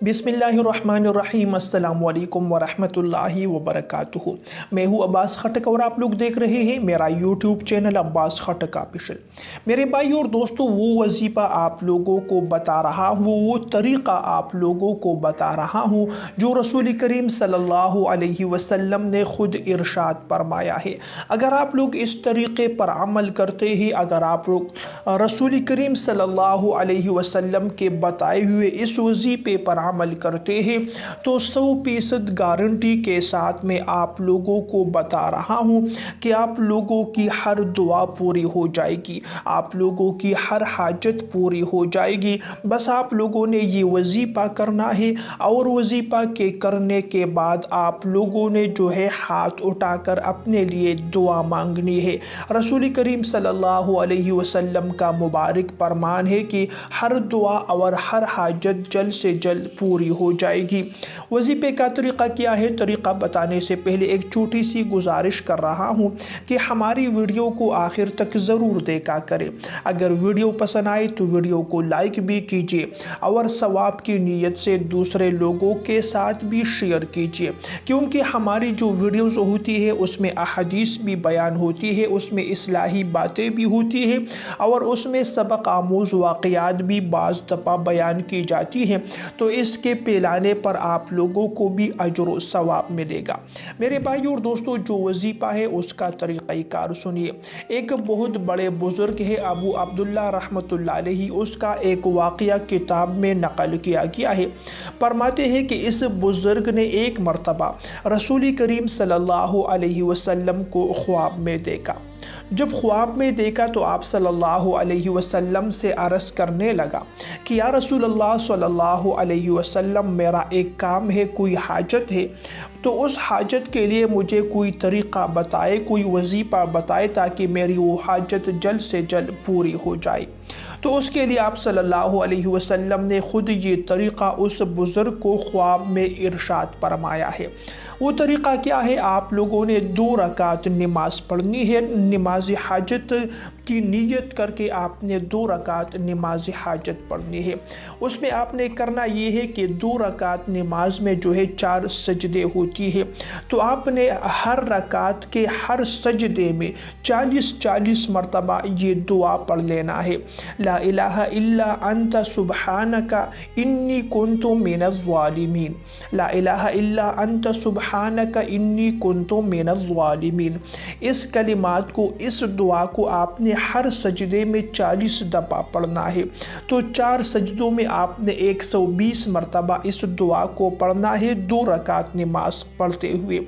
बिस्मिल्लाहिर्रहमानिर्रहीम। अस्सलामु अलैकुम वरहमतुल्लाहि वबरकातुहू। मैं हूँ अब्बास खटक और आप लोग देख रहे हैं मेरा यूट्यूब चैनल अब्बास खटक ऑफिशियल। मेरे भाई और दोस्तों, वो वजीफ़ा आप लोगों को बता रहा हूँ, वो तरीक़ा आप लोगों को बता रहा हूँ जो रसूल करीम सल्लल्लाहु अलैहि वसल्लम ने ख़ुद इरशाद फरमाया है। अगर आप लोग इस तरीक़े पर अमल करते हैं, अगर आप लोग रसूल करीम सल्लल्लाहु अलैहि वसल्लम के बताए हुए इस वजीफ़े पर अमल करते हैं तो 100% गारंटी के साथ मैं आप लोगों को बता रहा हूं कि आप लोगों की हर दुआ पूरी हो जाएगी, आप लोगों की हर हाजत पूरी हो जाएगी। बस आप लोगों ने ये वजीफ़ा करना है और वजीफ़ा के करने के बाद आप लोगों ने जो है हाथ उठाकर अपने लिए दुआ मांगनी है। रसूल करीम सल्लल्लाहु अलैहि वसल्लम का मुबारक फरमान है कि हर दुआ और हर हाजत जल्द से जल्द पूरी हो जाएगी। वजीफ़े का तरीक़ा क्या है, तरीक़ा बताने से पहले एक छोटी सी गुजारिश कर रहा हूँ कि हमारी वीडियो को आखिर तक ज़रूर देखा करें। अगर वीडियो पसंद आए तो वीडियो को लाइक भी कीजिए और सवाब की नीयत से दूसरे लोगों के साथ भी शेयर कीजिए, क्योंकि हमारी जो वीडियोज़ होती है उसमें अहादीस भी बयान होती है, उसमें इस्लाही बातें भी होती है और उसमें सबक आमूज़ वाक़यात भी बाज़ दफ़ा बयान की जाती हैं। तो इसके फैलाने पर आप लोगों को भी अजर व सवाब मिलेगा। मेरे भाई और दोस्तों, जो वजीफ़ा है उसका तरीक़ाकार सुनिए। एक बहुत बड़े बुज़ुर्ग है अबू अब्दुल्ला रहमतुल्लाह अलैहि, उसका एक वाक़या किताब में नक़ल किया गया है। फरमाते हैं कि इस बुज़ुर्ग ने एक मरतबा रसूल करीम सल्लल्लाहु अलैहि वसल्लम को ख्वाब में देखा। जब ख्वाब में देखा तो आप सल्लल्लाहु अलैहि वसल्लम से अर्ज़ करने लगा कि या रसूल अल्लाह सल्लल्लाहु अलैहि वसल्लम, मेरा एक काम है, कोई हाजत है, तो उस हाजत के लिए मुझे कोई तरीक़ा बताए, कोई वजीफ़ा बताए ताकि मेरी वो हाजत जल्द से जल्द पूरी हो जाए। तो उसके लिए आप सल्लल्लाहु अलैहि वसल्लम ने ख़ुद ये तरीक़ा उस बुज़ुर्ग को ख्वाब में इरशाद फरमाया है। वो तरीक़ा क्या है, आप लोगों ने 2 रकात नमाज़ पढ़नी है। नमाज हाजत की नीयत करके आपने 2 रकात नमाज हाजत पढ़नी है। उसमें आपने करना ये है कि 2 रकात नमाज में जो है 4 सजदे होती है, तो आपने हर रकात के हर सजदे में 40-40 मरतबा ये दुआ पढ़ लेना है। ला इलाहा इल्ला अंता सुब्हानका इन्नी कुन्तु मिनज़ ज़ालिमीन। ला इलाहा इल्ला अंता सुब्हानका इन्नी कुन्तु मिनज़ ज़ालिमीन। इस कलिमात को, इस दुआ को आपने हर सजदे में 40 दफ़ा पढ़ना है। तो 4 सजदों में आपने 120 मरतबा इस दुआ को पढ़ना है 2 रकात नमाज पढ़ते हुए।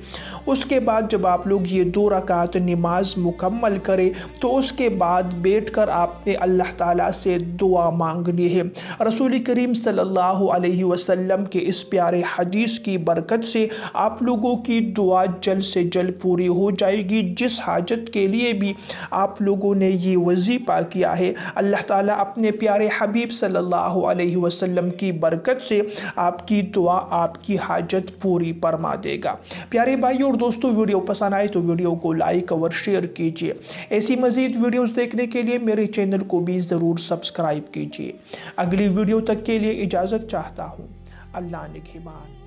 उसके बाद जब आप लोग ये 2 रकात नमाज मुकम्मल करें तो उसके बाद बैठकर आपने अल्लाह ताला से दुआ मांगनी है। रसूल करीम सल्लल्लाहु अलैहि वसल्लम के इस प्यारे हदीस की बरकत से आप लोगों की दुआ जल्द से जल्द पूरी हो जाएगी। जिस हाजत के लिए भी आप लोगों ने ये वजीफ़ा किया है, अल्लाह ताला अपने प्यारे हबीब सल्लल्लाहु अलैहि वसल्लम की बरकत से आपकी दुआ, आपकी हाजत पूरी फरमा देगा। प्यारे भाई और दोस्तों, वीडियो पसंद आए तो वीडियो को लाइक और शेयर कीजिए। ऐसी मज़ीद वीडियोस देखने के लिए मेरे चैनल को भी ज़रूर सब्सक्राइब कीजिए। अगली वीडियो तक के लिए इजाज़त चाहता हूँ। अल्लाह निगहबान।